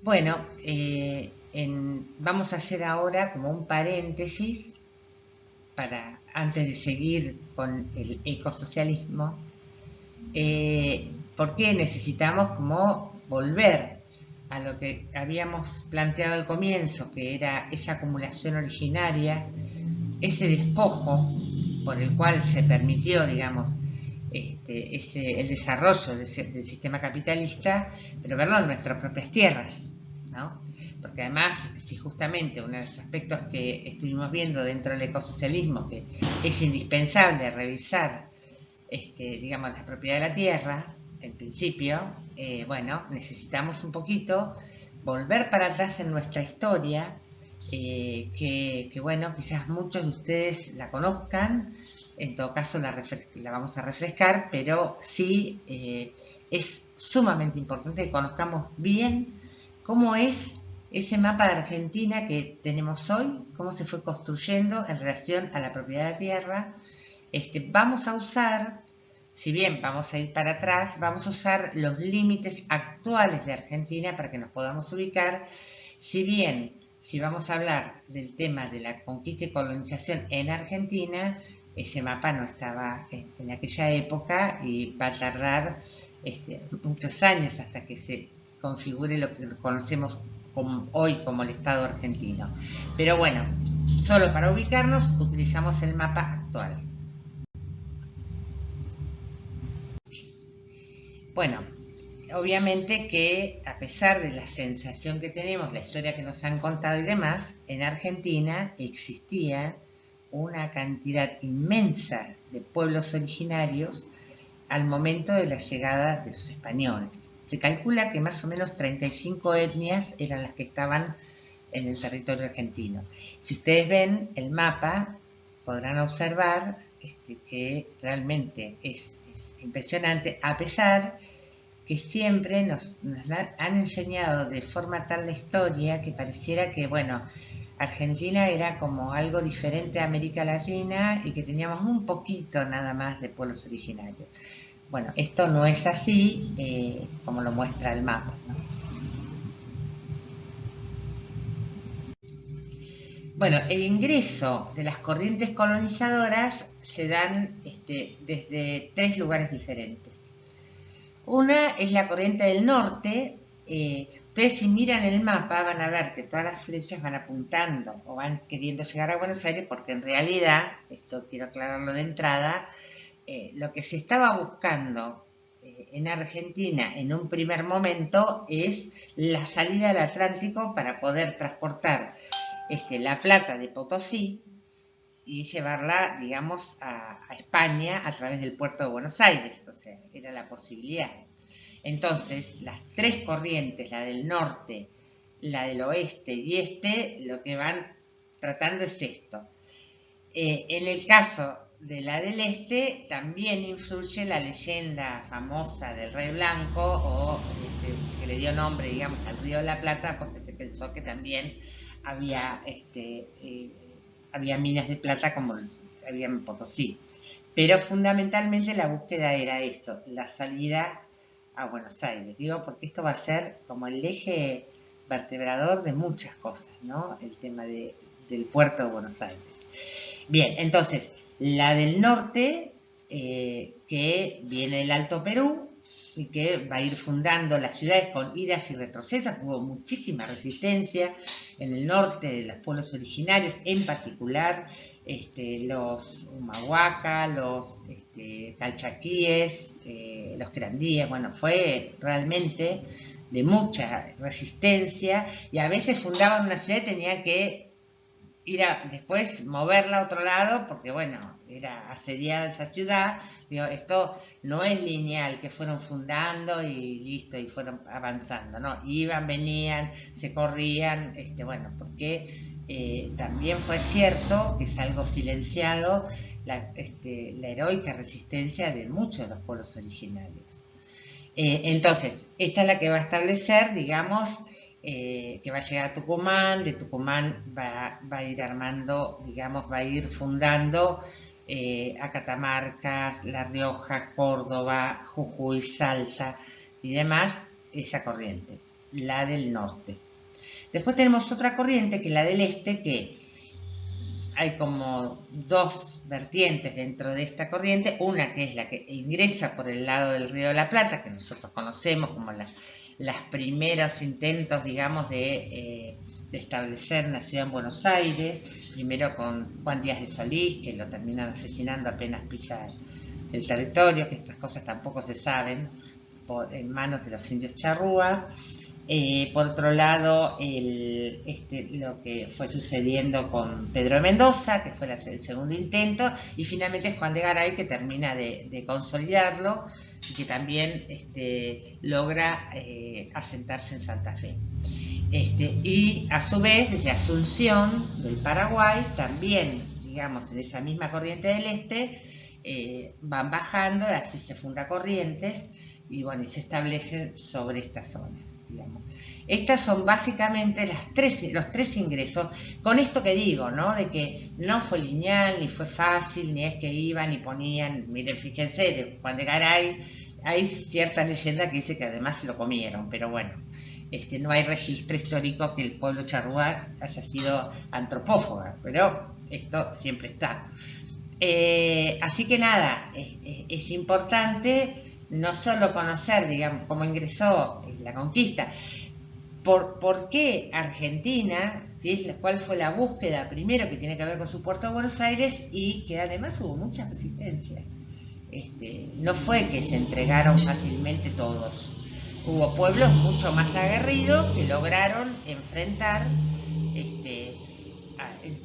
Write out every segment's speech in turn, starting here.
Bueno, vamos a hacer ahora como un paréntesis para, antes de seguir con el ecosocialismo, porque necesitamos como volver a lo que habíamos planteado al comienzo, que era esa acumulación originaria, ese despojo por el cual se permitió, digamos, el desarrollo del sistema capitalista, pero verlo en nuestras propias tierras, ¿no? Porque además, si justamente uno de los aspectos que estuvimos viendo dentro del ecosocialismo, que es indispensable revisar, digamos, la propiedad de la tierra, en principio, bueno, necesitamos un poquito volver para atrás en nuestra historia, que bueno, quizás muchos de ustedes la conozcan, en todo caso la vamos a refrescar, pero sí es sumamente importante que conozcamos bien cómo es ese mapa de Argentina que tenemos hoy, cómo se fue construyendo en relación a la propiedad de la tierra. Vamos a usar, si bien vamos a ir para atrás, vamos a usar los límites actuales de Argentina para que nos podamos ubicar. Si bien, si vamos a hablar del tema de la conquista y colonización en Argentina, ese mapa no estaba en aquella época y va a tardar muchos años hasta que se configure lo que conocemos hoy como el Estado argentino. Pero bueno, solo para ubicarnos utilizamos el mapa actual. Bueno, obviamente que a pesar de la sensación que tenemos, la historia que nos han contado y demás, en Argentina existía una cantidad inmensa de pueblos originarios al momento de la llegada de los españoles. Se calcula que más o menos 35 etnias eran las que estaban en el territorio argentino. Si ustedes ven el mapa, podrán observar que realmente es impresionante, a pesar que siempre nos han enseñado de forma tal la historia que pareciera que, bueno, Argentina era como algo diferente a América Latina y que teníamos un poquito nada más de pueblos originarios. Bueno, esto no es así como lo muestra el mapa, ¿no? Bueno, el ingreso de las corrientes colonizadoras se dan desde tres lugares diferentes. Una es la corriente del norte. Ustedes si miran el mapa van a ver que todas las flechas van apuntando o van queriendo llegar a Buenos Aires, porque en realidad, esto quiero aclararlo de entrada, lo que se estaba buscando en Argentina en un primer momento es la salida al Atlántico para poder transportar la plata de Potosí y llevarla, digamos, a España a través del puerto de Buenos Aires. O sea, era la posibilidad. Entonces, las tres corrientes, la del norte, la del oeste y lo que van tratando es esto. En el caso de la del este, también influye la leyenda famosa del Rey Blanco, o que le dio nombre, digamos, al Río de la Plata, porque se pensó que también había minas de plata como había en Potosí. Pero fundamentalmente la búsqueda era esto, la salida a Buenos Aires. Digo, porque esto va a ser como el eje vertebrador de muchas cosas, ¿no? El tema del puerto de Buenos Aires. Bien, entonces, la del norte, que viene del Alto Perú, y que va a ir fundando las ciudades con idas y retrocesas. Hubo muchísima resistencia en el norte de los pueblos originarios, en particular los Humahuaca, los calchaquíes, los querandíes. Bueno, fue realmente de mucha resistencia, y a veces fundaban una ciudad y tenían que ir a después moverla a otro lado porque, bueno, era asediada esa ciudad. Digo, esto no es lineal, que fueron fundando y listo, y fueron avanzando, no, iban, venían, se corrían, bueno, porque también fue cierto que es algo silenciado la heroica resistencia de muchos de los pueblos originarios. Entonces, esta es la que va a establecer, digamos, que va a llegar a Tucumán. De Tucumán va a ir armando, digamos, va a ir fundando a Catamarca, La Rioja, Córdoba, Jujuy, Salta y demás, esa corriente. la del norte. Después tenemos otra corriente, que es la del este, que hay como dos vertientes dentro de esta corriente. Una que es la que ingresa por el lado del Río de la Plata, que nosotros conocemos como los primeros intentos, digamos, de establecer una ciudad en Buenos Aires, primero con Juan Díaz de Solís, que lo terminan asesinando apenas pisa el territorio, que estas cosas tampoco se saben, en manos de los indios charrúa. Por otro lado, lo que fue sucediendo con Pedro de Mendoza, que fue el segundo intento, y finalmente Juan de Garay, que termina de consolidarlo y que también logra asentarse en Santa Fe. Y a su vez, desde Asunción del Paraguay, también, digamos, en esa misma corriente del este, van bajando, y así se funda Corrientes, y bueno, y se establecen sobre esta zona. Digamos. Estas son básicamente los tres ingresos, con esto que digo, ¿no? De que no fue lineal, ni fue fácil, ni es que iban y ponían, miren, fíjense, de Juan de Garay, hay ciertas leyendas que dicen que además se lo comieron, pero bueno, no hay registro histórico que el pueblo charrúa haya sido antropófago, pero esto siempre está. Así que nada, es importante no solo conocer, digamos, cómo ingresó la conquista, por qué Argentina, cuál fue la búsqueda primero que tiene que ver con su puerto de Buenos Aires, y que además hubo mucha resistencia. No fue que se entregaron fácilmente todos. Hubo pueblos mucho más aguerridos que lograron enfrentar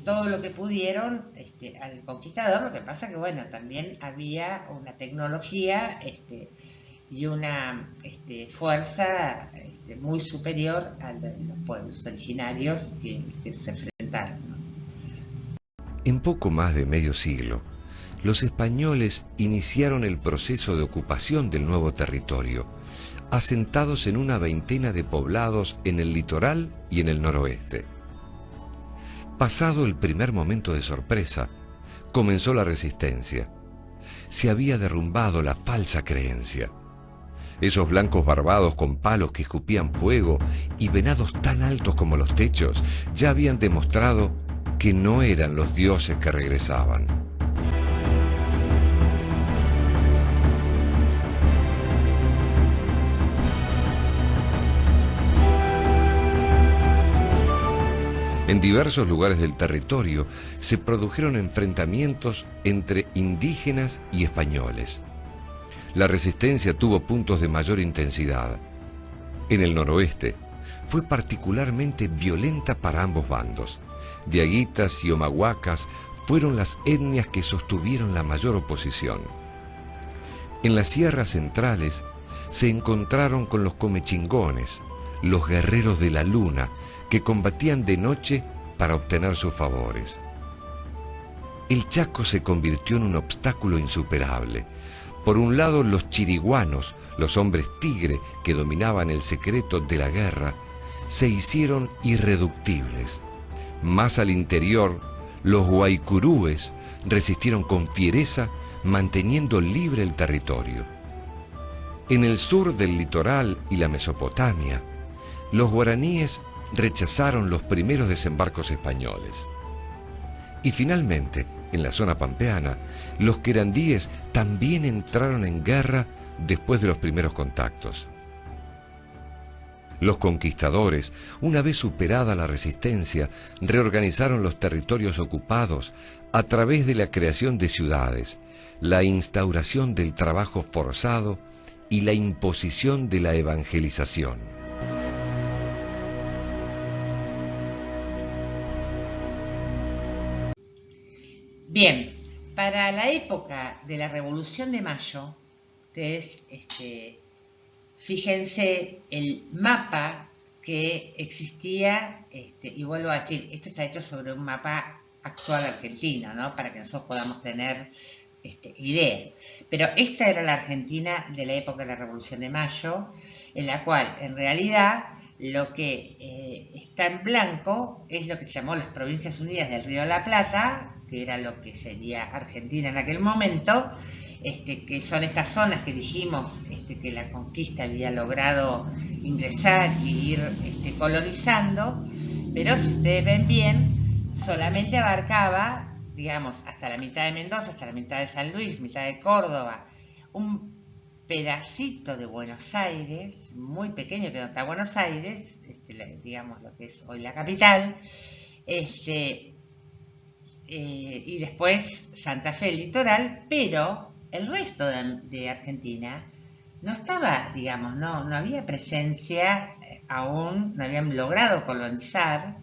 todo lo que pudieron al conquistador. Lo que pasa que bueno, también había una tecnología y una fuerza muy superior a los pueblos originarios que se enfrentaron, ¿no? En poco más de medio siglo, los españoles iniciaron el proceso de ocupación del nuevo territorio, asentados en una veintena de poblados en el litoral y en el noroeste. Pasado el primer momento de sorpresa, comenzó la resistencia. Se había derrumbado la falsa creencia. Esos blancos barbados con palos que escupían fuego y venados tan altos como los techos ya habían demostrado que no eran los dioses que regresaban. En diversos lugares del territorio se produjeron enfrentamientos entre indígenas y españoles. La resistencia tuvo puntos de mayor intensidad. En el noroeste fue particularmente violenta para ambos bandos. Diaguitas y omahuacas fueron las etnias que sostuvieron la mayor oposición. En las sierras centrales se encontraron con los comechingones, los guerreros de la luna, que combatían de noche para obtener sus favores. El Chaco se convirtió en un obstáculo insuperable. Por un lado, los chiriguanos, los hombres tigre que dominaban el secreto de la guerra, se hicieron irreductibles. Más al interior, los guaycurúes resistieron con fiereza, manteniendo libre el territorio. En el sur del litoral y la Mesopotamia, los guaraníes rechazaron los primeros desembarcos españoles. Y finalmente, en la zona pampeana, los querandíes también entraron en guerra después de los primeros contactos. Los conquistadores, una vez superada la resistencia, reorganizaron los territorios ocupados a través de la creación de ciudades, la instauración del trabajo forzado y la imposición de la evangelización. Bien, para la época de la Revolución de Mayo, ustedes fíjense el mapa que existía, y vuelvo a decir, esto está hecho sobre un mapa actual argentino, ¿no? Para que nosotros podamos tener idea. Pero esta era la Argentina de la época de la Revolución de Mayo, en la cual en realidad lo que está en blanco es lo que se llamó las Provincias Unidas del Río de la Plata, que era lo que sería Argentina en aquel momento, que son estas zonas que dijimos que la conquista había logrado ingresar y ir colonizando, pero si ustedes ven bien, solamente abarcaba, digamos, hasta la mitad de Mendoza, hasta la mitad de San Luis, mitad de Córdoba, un pedacito de Buenos Aires, muy pequeño, que no está Buenos Aires, digamos lo que es hoy la capital, y después Santa Fe, el litoral, pero el resto de Argentina no estaba, digamos, no había presencia aún, no habían logrado colonizar,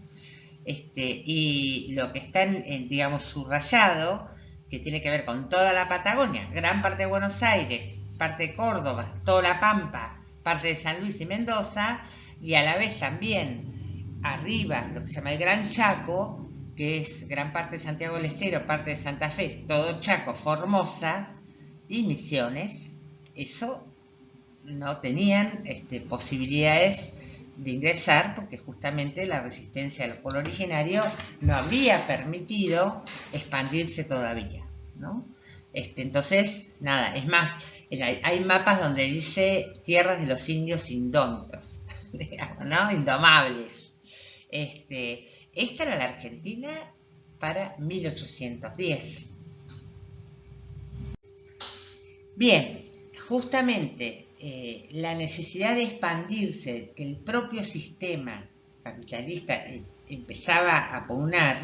y lo que está, digamos, subrayado, que tiene que ver con toda la Patagonia, gran parte de Buenos Aires, parte de Córdoba, toda la Pampa, parte de San Luis y Mendoza, y a la vez también arriba, lo que se llama el Gran Chaco, que es gran parte de Santiago del Estero, parte de Santa Fe, todo Chaco, Formosa y Misiones, eso no tenían posibilidades de ingresar porque justamente la resistencia del pueblo originario no había permitido expandirse todavía, ¿no? Entonces, nada, es más, hay mapas donde dice tierras de los indios indómitos, digamos, ¿no? Indomables. Esta era la Argentina para 1810. Bien, justamente la necesidad de expandirse, que el propio sistema capitalista empezaba a pugnar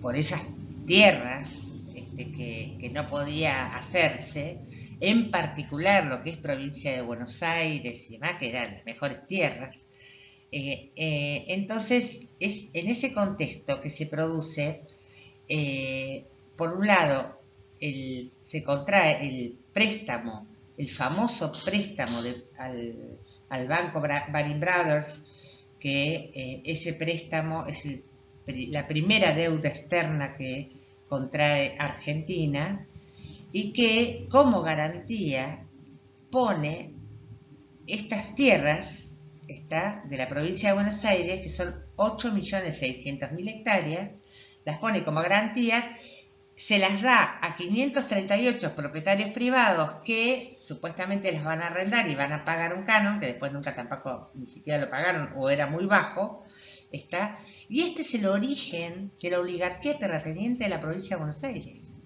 por esas tierras que no podía hacerse, en particular lo que es provincia de Buenos Aires y demás, que eran las mejores tierras. Entonces es en ese contexto que se produce, por un lado, se contrae el préstamo, el famoso préstamo al banco Baring Brothers, que ese préstamo es la primera deuda externa que contrae Argentina y que como garantía pone estas tierras de la provincia de Buenos Aires, que son 8.600.000 hectáreas, las pone como garantía, se las da a 538 propietarios privados que supuestamente las van a arrendar y van a pagar un canon, que después nunca tampoco ni siquiera lo pagaron o era muy bajo, y este es el origen de la oligarquía terrateniente de la provincia de Buenos Aires,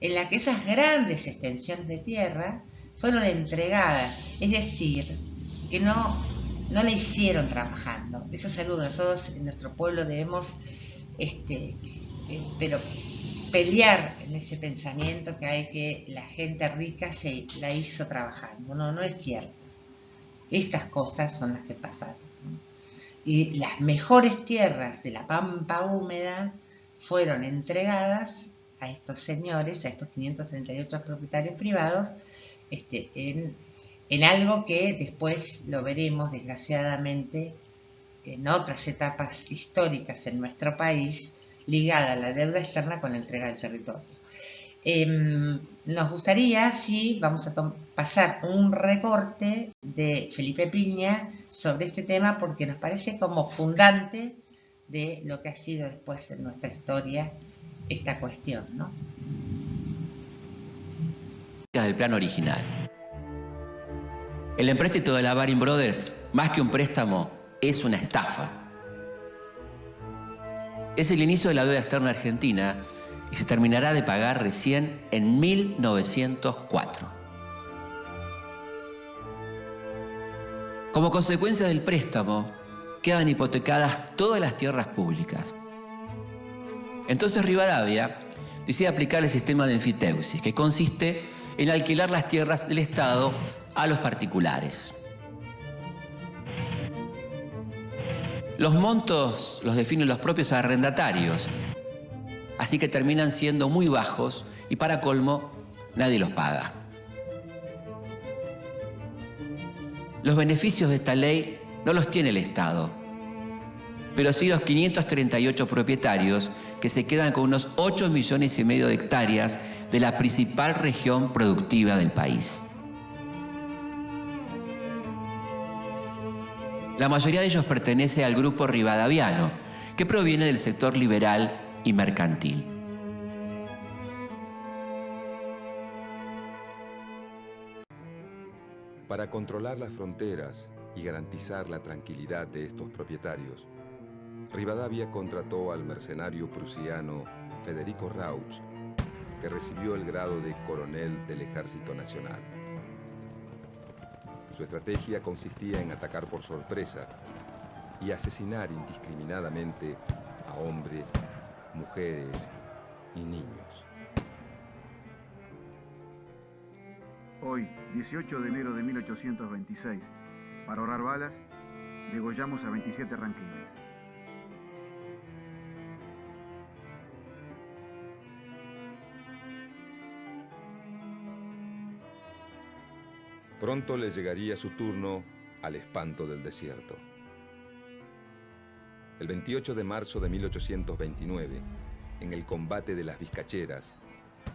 en la que esas grandes extensiones de tierra fueron entregadas, es decir, que no la hicieron trabajando. Eso es algo que nosotros en nuestro pueblo debemos pero pelear en ese pensamiento que hay, que la gente rica se la hizo trabajando. No es cierto. Estas cosas son las que pasaron, ¿no? Y las mejores tierras de la Pampa húmeda fueron entregadas a estos señores, a estos 538 propietarios privados, en algo que después lo veremos, desgraciadamente, en otras etapas históricas en nuestro país, ligada a la deuda externa con la entrega del territorio. Nos gustaría, sí, vamos a pasar un recorte de Felipe Piña sobre este tema porque nos parece como fundante de lo que ha sido después en nuestra historia esta cuestión, ¿no? Del plan original. El empréstito de la Baring Brothers, más que un préstamo, es una estafa. Es el inicio de la deuda externa argentina y se terminará de pagar recién en 1904. Como consecuencia del préstamo, quedan hipotecadas todas las tierras públicas. Entonces Rivadavia decide aplicar el sistema de enfiteusis, que consiste en alquilar las tierras del Estado a los particulares. Los montos los definen los propios arrendatarios, así que terminan siendo muy bajos y para colmo nadie los paga. Los beneficios de esta ley no los tiene el Estado, pero sí los 538 propietarios que se quedan con unos 8,5 millones de hectáreas de la principal región productiva del país. La mayoría de ellos pertenece al grupo rivadaviano, que proviene del sector liberal y mercantil. Para controlar las fronteras y garantizar la tranquilidad de estos propietarios, Rivadavia contrató al mercenario prusiano Federico Rauch, que recibió el grado de coronel del Ejército Nacional. Su estrategia consistía en atacar por sorpresa y asesinar indiscriminadamente a hombres, mujeres y niños. Hoy, 18 de enero de 1826, para ahorrar balas, degollamos a 27 ranqueles. Pronto le llegaría su turno al espanto del desierto. El 28 de marzo de 1829, en el combate de las Vizcacheras,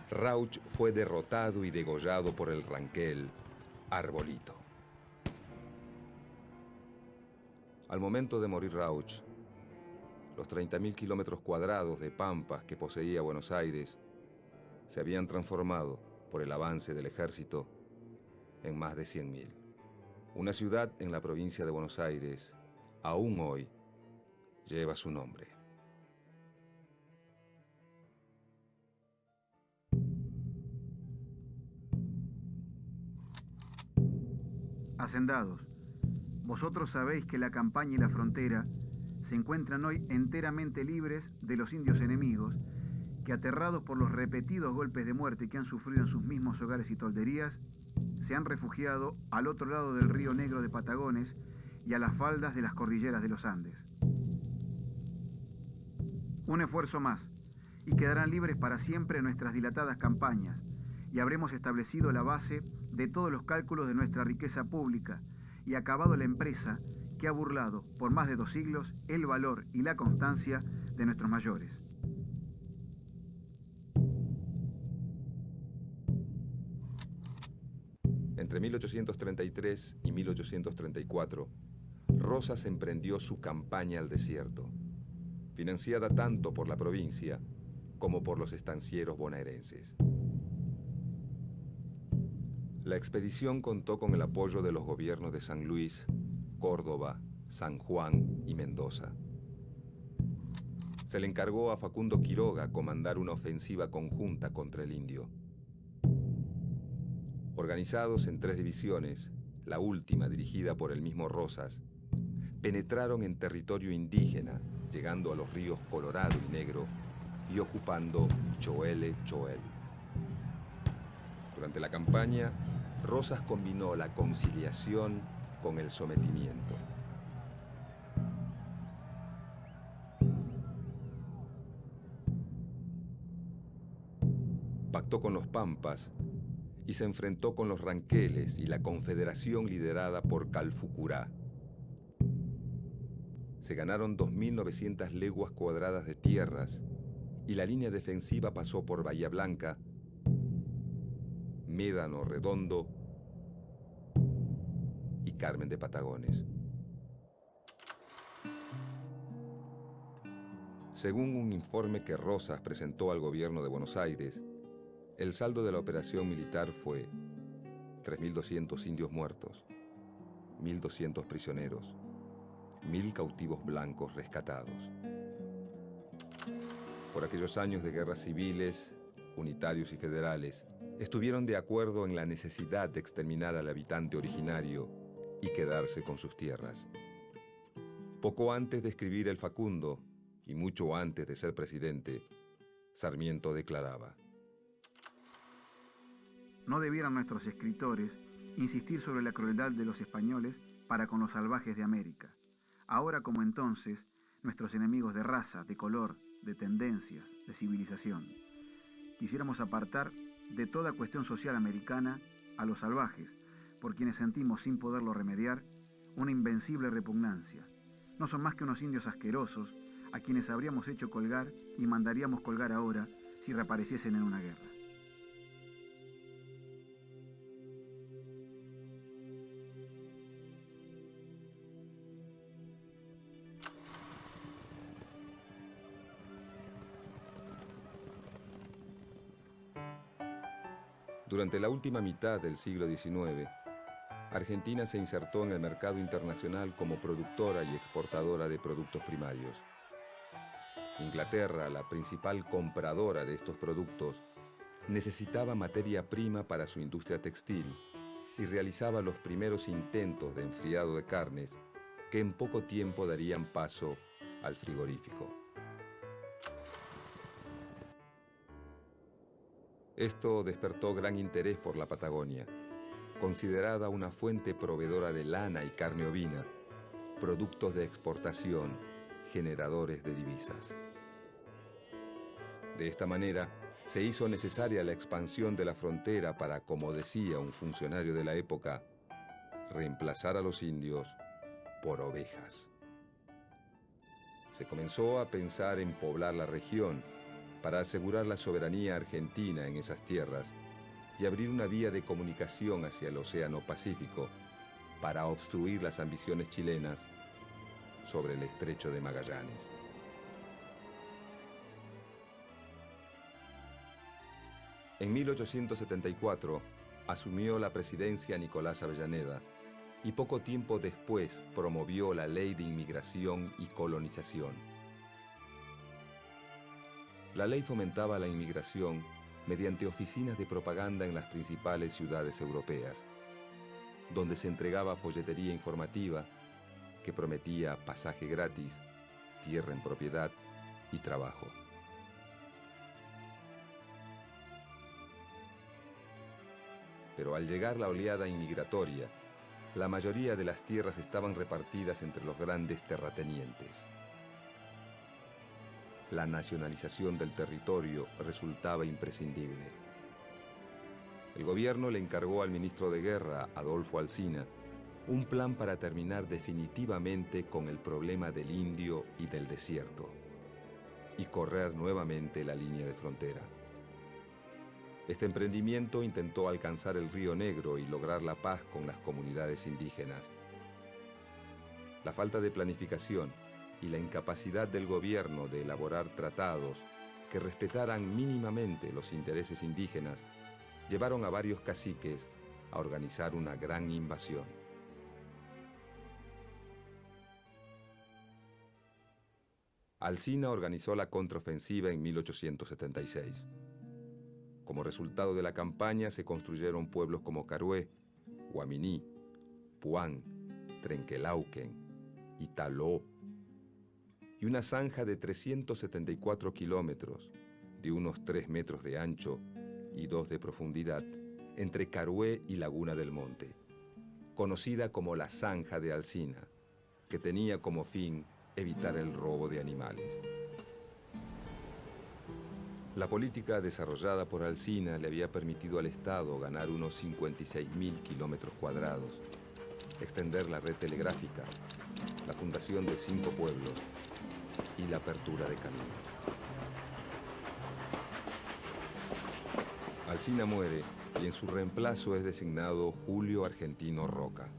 Rauch fue derrotado y degollado por el ranquel Arbolito. Al momento de morir Rauch, los 30.000 kilómetros cuadrados de pampas que poseía Buenos Aires se habían transformado, por el avance del ejército, en más de 100.000. Una ciudad en la provincia de Buenos Aires, aún hoy, lleva su nombre. Hacendados, vosotros sabéis que la campaña y la frontera se encuentran hoy enteramente libres de los indios enemigos que, aterrados por los repetidos golpes de muerte que han sufrido en sus mismos hogares y tolderías, se han refugiado al otro lado del río Negro de Patagones y a las faldas de las cordilleras de los Andes. Un esfuerzo más, y quedarán libres para siempre nuestras dilatadas campañas, y habremos establecido la base de todos los cálculos de nuestra riqueza pública, y acabado la empresa que ha burlado por más de 2 siglos el valor y la constancia de nuestros mayores. Entre 1833 y 1834, Rosas emprendió su campaña al desierto, financiada tanto por la provincia como por los estancieros bonaerenses. La expedición contó con el apoyo de los gobiernos de San Luis, Córdoba, San Juan y Mendoza. Se le encargó a Facundo Quiroga comandar una ofensiva conjunta contra el indio. Organizados en 3 divisiones, la última dirigida por el mismo Rosas, penetraron en territorio indígena, llegando a los ríos Colorado y Negro y ocupando Choele Choel. Durante la campaña, Rosas combinó la conciliación con el sometimiento. Pactó con los Pampas y se enfrentó con los Ranqueles y la confederación liderada por Calfucurá. Se ganaron 2.900 leguas cuadradas de tierras y la línea defensiva pasó por Bahía Blanca, Médano Redondo y Carmen de Patagones. Según un informe que Rosas presentó al gobierno de Buenos Aires, el saldo de la operación militar fue 3.200 indios muertos, 1.200 prisioneros, 1.000 cautivos blancos rescatados. Por aquellos años de guerras civiles, unitarios y federales, estuvieron de acuerdo en la necesidad de exterminar al habitante originario y quedarse con sus tierras. Poco antes de escribir el Facundo, y mucho antes de ser presidente, Sarmiento declaraba: No debieran nuestros escritores insistir sobre la crueldad de los españoles para con los salvajes de América. Ahora como entonces, nuestros enemigos de raza, de color, de tendencias, de civilización. Quisiéramos apartar de toda cuestión social americana a los salvajes, por quienes sentimos, sin poderlo remediar, una invencible repugnancia. No son más que unos indios asquerosos a quienes habríamos hecho colgar y mandaríamos colgar ahora si reapareciesen en una guerra. Durante la última mitad del siglo XIX, Argentina se insertó en el mercado internacional como productora y exportadora de productos primarios. Inglaterra, la principal compradora de estos productos, necesitaba materia prima para su industria textil y realizaba los primeros intentos de enfriado de carnes que en poco tiempo darían paso al frigorífico. Esto despertó gran interés por la Patagonia, considerada una fuente proveedora de lana y carne ovina, productos de exportación, generadores de divisas. De esta manera, se hizo necesaria la expansión de la frontera para, como decía un funcionario de la época, reemplazar a los indios por ovejas. Se comenzó a pensar en poblar la región para asegurar la soberanía argentina en esas tierras y abrir una vía de comunicación hacia el Océano Pacífico para obstruir las ambiciones chilenas sobre el Estrecho de Magallanes. En 1874 asumió la presidencia Nicolás Avellaneda y poco tiempo después promovió la Ley de Inmigración y Colonización. La ley fomentaba la inmigración mediante oficinas de propaganda en las principales ciudades europeas, donde se entregaba folletería informativa que prometía pasaje gratis, tierra en propiedad y trabajo. Pero al llegar la oleada inmigratoria, la mayoría de las tierras estaban repartidas entre los grandes terratenientes. La nacionalización del territorio resultaba imprescindible. El gobierno le encargó al ministro de Guerra, Adolfo Alsina, un plan para terminar definitivamente con el problema del indio y del desierto y correr nuevamente la línea de frontera. Este emprendimiento intentó alcanzar el Río Negro y lograr la paz con las comunidades indígenas. La falta de planificación y la incapacidad del gobierno de elaborar tratados que respetaran mínimamente los intereses indígenas llevaron a varios caciques a organizar una gran invasión. Alsina organizó la contraofensiva en 1876. Como resultado de la campaña se construyeron pueblos como Carué, Guaminí, Puán, Trenquelauquen, Italó, y una zanja de 374 kilómetros, de unos 3 metros de ancho y 2 de profundidad, entre Carué y Laguna del Monte, conocida como la Zanja de Alsina, que tenía como fin evitar el robo de animales. La política desarrollada por Alsina le había permitido al Estado ganar unos 56.000 kilómetros cuadrados, extender la red telegráfica, la fundación de 5 pueblos y la apertura de caminos. Alsina muere y en su reemplazo es designado Julio Argentino Roca.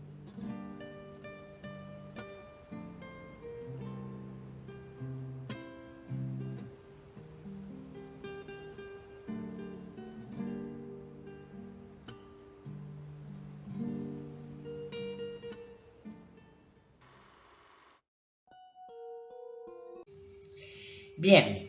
Bien,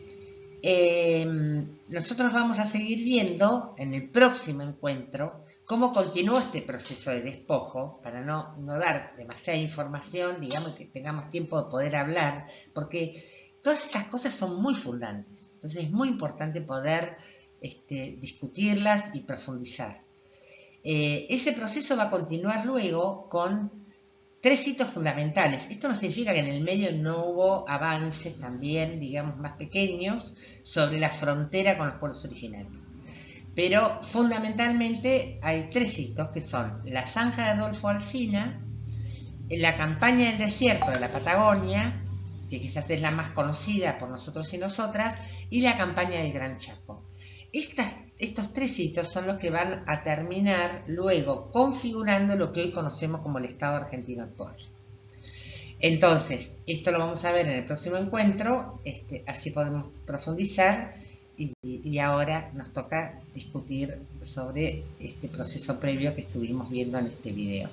nosotros vamos a seguir viendo en el próximo encuentro cómo continuó este proceso de despojo, para no dar demasiada información, digamos, que tengamos tiempo de poder hablar, porque todas estas cosas son muy fundantes, entonces es muy importante poder discutirlas y profundizar. Ese proceso va a continuar luego con 3 hitos fundamentales. Esto no significa que en el medio no hubo avances también, digamos, más pequeños sobre la frontera con los pueblos originarios. Pero fundamentalmente hay 3 hitos que son la zanja de Adolfo Alsina, la campaña del desierto de la Patagonia, que quizás es la más conocida por nosotros y nosotras, y la campaña del Gran Chaco. Estos 3 hitos son los que van a terminar luego configurando lo que hoy conocemos como el Estado argentino actual. Entonces, esto lo vamos a ver en el próximo encuentro, así podemos profundizar y ahora nos toca discutir sobre este proceso previo que estuvimos viendo en este video.